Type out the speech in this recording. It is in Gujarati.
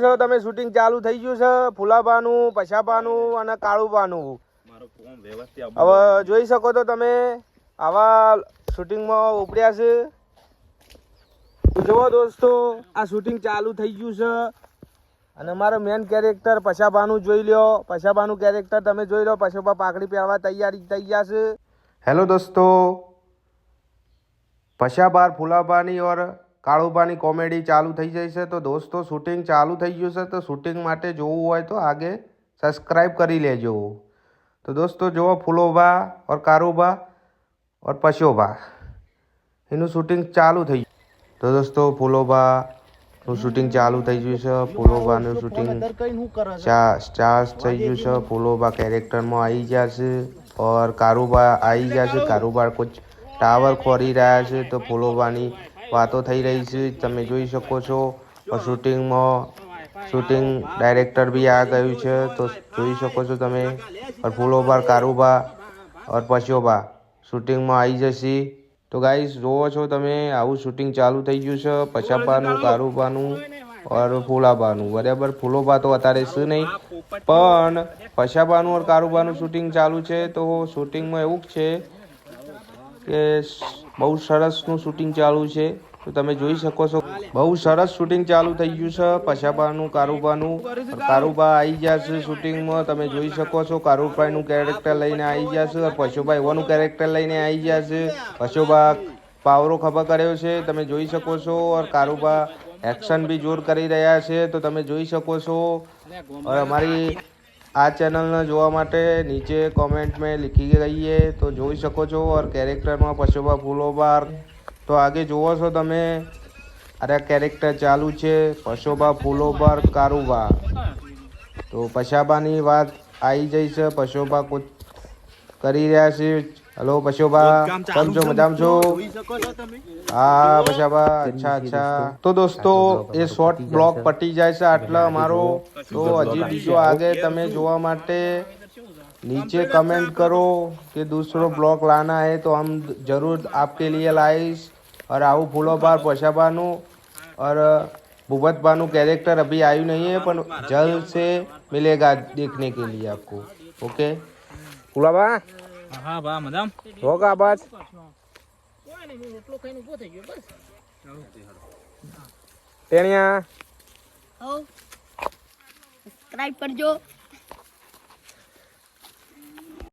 છો તમે શૂટિંગ ચાલુ થઈ ગયું છે ફુલાબાનું, પછાબાનું અને કાળુબાનું. હવે જોઈ શકો તો તમે આવા શૂટિંગમાં ઉપડ્યા છે. જુઓ દોસ્તો આ શૂટિંગ ચાલુ થઈ ગયું છે અને મારો મેન કેરેક્ટર પછાબાનું જોઈ લ્યો. પછાબાનું કેરેક્ટર તમે જોઈ લો. પછાબા પાકડી પહેરવા તૈયારી થઈ ગયા છે. હેલો દોસ્તો, પછાબાર ફુલાબાની ઓર કાળુબાની કોમેડી ચાલુ થઈ જાય છે. તો દોસ્તો શૂટિંગ ચાલુ થઈ ગયું છે. તો શૂટિંગ માટે જોવું હોય તો આગે સબસ્ક્રાઈબ કરી લેજો. તો દોસ્તો જુઓ ફુલોબા ઓર કારુબા ઓર પછોબા એનું શૂટિંગ ચાલુ થઈ ગયું. તો દોસ્તો ફુલોબાનું શૂટિંગ ચાલુ થઈ ગયું છે. ફુલોબાનું શૂટિંગ સ્ટાર્ટ થઈ ગયું છે. ફુલોબા કેરેક્ટરમાં આવી ગયા છે ઓર કારુબા આવી ગયા છે. કારુબા કુછ ટાવર ખોરી રહ્યા છે તો ફુલોબાની વાતો થઈ રહી છે તમે જોઈ શકો છો. શૂટિંગ ડાયરેક્ટર બી આ ગયું છે તો જોઈ શકો છો તમે. ઓર ફુલોબા, કારુબા ઓર પછોબા શૂટિંગમાં આવી જશે. તો ગાઈસ જોવો છો તમે આવું શૂટિંગ ચાલુ થઈ ગયું છે પછાબાનું, કારુબાનું ઓર ફુલાબાનું. બરાબર, ફુલોબા તો અત્યારે શું નહીં પણ પછાબાનું ઓર કારુબાનું શૂટિંગ ચાલુ છે. તો શૂટિંગમાં એવું છે કે બહુ સરસનું શૂટિંગ ચાલુ છે. તો તમે જોઈ શકો છો બહુ સરસ શૂટિંગ ચાલુ થઈ ગયું છે પછાબાનું, કારુબાનું. કારુબા આવી ગયા છે શૂટિંગમાં તમે જોઈ શકો છો. કારુબાઈનું કેરેક્ટર લઈને આવી ગયા છે. પછોબા એવાનું કેરેક્ટર લઈને આવી ગયા છે. પછોબા પાવરો ખભા કર્યો છે તમે જોઈ શકો છો. ઓર કારુબા એક્શન બી જોર કરી રહ્યા છે તો તમે જોઈ શકો છો. ઓર અમારી આ ચેનલને જોવા માટે નીચે કોમેન્ટ में लिखी गई है तो જોઈ શકો છો. ઓર કેરેક્ટરમાં પછોબા, ફુલોબા તો આગે જોવો છો તમે. અરે કેરેક્ટર ચાલુ છે પછોબા, ફુલોબા, કારુબા. તો પછાબાની વાત આવી જઈ છે. પછોબા કુછ કરી રહ્યા છે. હેલો પછોબા, કેમ છો? મજામાં છો? હા પછાબા, અચ્છા. તો દોસ્તો એ શોર્ટ બ્લોગ પટી જાય છે આટલા અમારો. તો હજી બીજો આગે તમે જોવા માટે नीचे कमेंट करो कि दूसरो ब्लॉग लाना है तो हम ज़रूर आपके लिए लाइस. और आओ फूलोबार, पछाबानु और भूपतबानु कैरेक्टर अभी आयु नहीं है पर जल्द से मिलेगा देखने के लिए आपको. ओके फूलाबा? हाँ बा मदाम होगा बस. टेनिया સબસ્ક્રાઇબ કરજો.